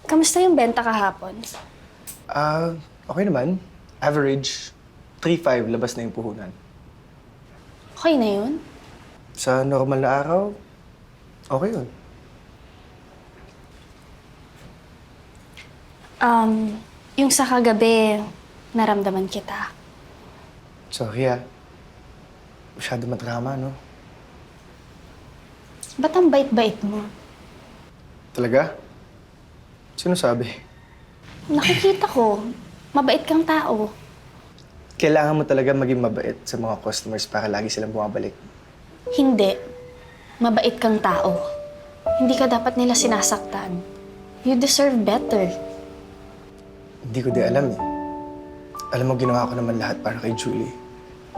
Kamusta yung benta kahapon? Okay naman. Average, 3.5 labas na yung puhunan. Okay na yun? Sa normal na araw, okay yun. Yung sa kagabi, naramdaman kita. Sorry Masyado madrama, no? Ba't ang bait-bait mo? Talaga? Sino sabi? Nakikita ko, mabait kang tao. Kailangan mo talaga maging mabait sa mga customers para lagi silang bumabalik. Hindi. Mabait kang tao. Hindi ka dapat nila sinasaktan. You deserve better. Hindi ko di alam eh. Alam mo, ginawa ko naman lahat para kay Julie.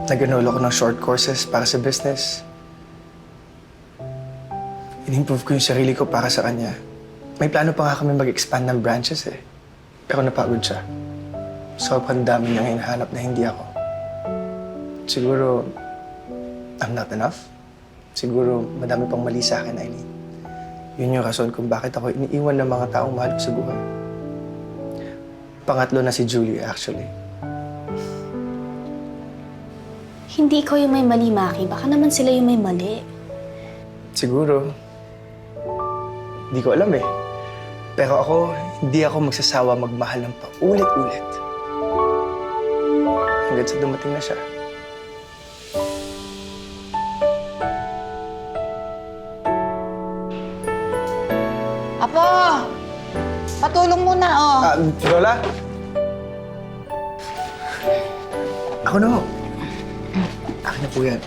Nag-enroll ako ng short courses para sa business. In-improve ko yung sarili ko para sa kanya. May plano pa nga kami mag-expand ng branches eh. Pero napagod siya. Sobrang dami niyang hinahanap na hindi ako. Siguro, I'm not enough. Siguro, madami pang mali sa akin, Eileen. Yun yung rason kung bakit ako iniiwan ng mga taong mahal ko sa buhay. Pangatlo na si Julie, actually. Hindi ikaw yung may mali, Maki. Baka naman sila yung may mali. Siguro. Hindi ko alam eh. Pero ako, hindi ako magsasawa magmahal ng paulit-ulit. Hanggang sa dumating na siya. Apo! Patulong muna, oh. Lola? Ako na ho. Akin na po yan.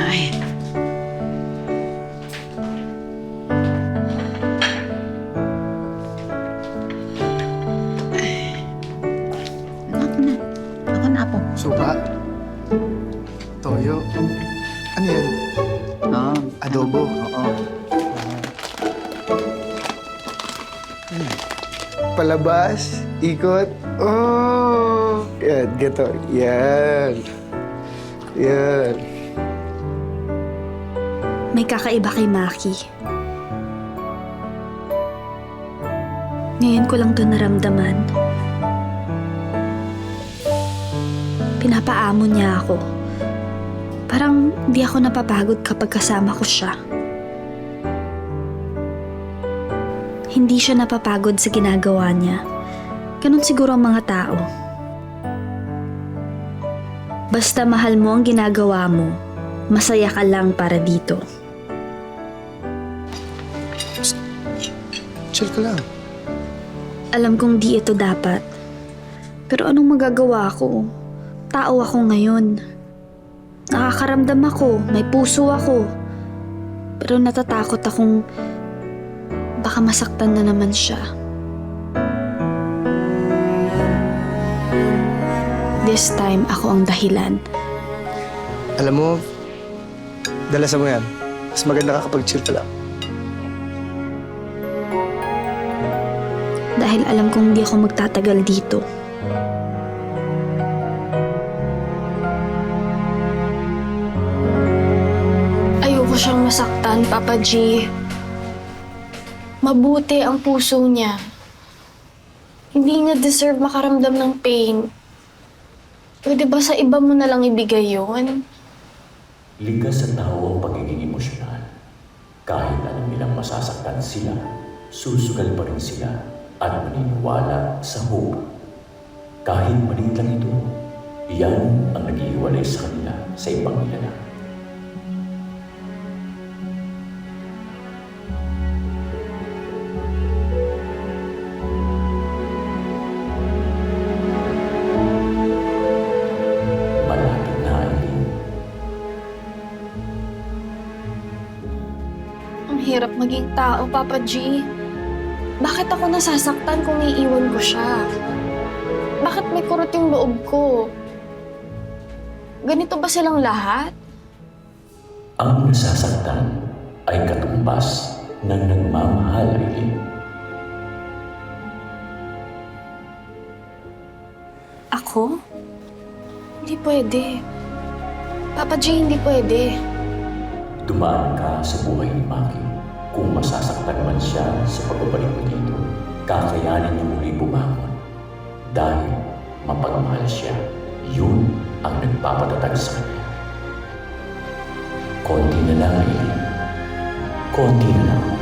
Ay. Ako na, Apo. Suka. Toyo. Ano yan? Oo. Adobo. Oo. Palabas. Ikot. Oh! Yan, gato. Yan. Yan. May kakaiba kay Maki. Ngayon ko lang to naramdaman. Pinapaamo niya ako. Parang di ako napapagod kapag kasama ko siya. Hindi siya napapagod sa ginagawa niya. Ganun siguro ang mga tao. Basta mahal mo ang ginagawa mo, masaya ka lang para dito. Chill ka lang. Alam kong di ito dapat. Pero anong magagawa ko? Tao ako ngayon. Nakakaramdam ako, may puso ako. Pero natatakot akong baka masaktan na naman siya. This time, ako ang dahilan. Alam mo, dalasan mo yan. Mas maganda ka kapag chill ka lang. Dahil alam kong hindi ako magtatagal dito. Ayoko siyang masaktan, Papa G. Mabuti ang puso niya. Hindi niya deserve makaramdam ng pain. Pwede ba sa iba mo na lang ibigay yun? Likas sa tao ang pagiging emosyonal. Kahit alam nilang masasaktan sila, susugal pa rin sila at maniniwala sa hope. Kahit maliit lang ito, yan ang nag-iiwalay sa kanila sa ibang nilalang. Malapit na, Eileen. Ang hirap maging tao, Papa G. Bakit ako nasasaktan kung iiwan ko siya? Bakit may kurot yung loob ko? Ganito ba silang lahat? Ang nasasaktan ay katumbas ng nagmamahal, Eileen. Ako? Hindi pwede. Papa G, hindi pwede. Dumaan ka sa buhay ni Maki. Kung masasaktan man siya sa pagbabalik mo dito, kakayanin niya muli bumangon. Dahil mapagmahal siya, yun ang nagpapatatag sa kanya. Konti na lang, Aileen. Konti na lang.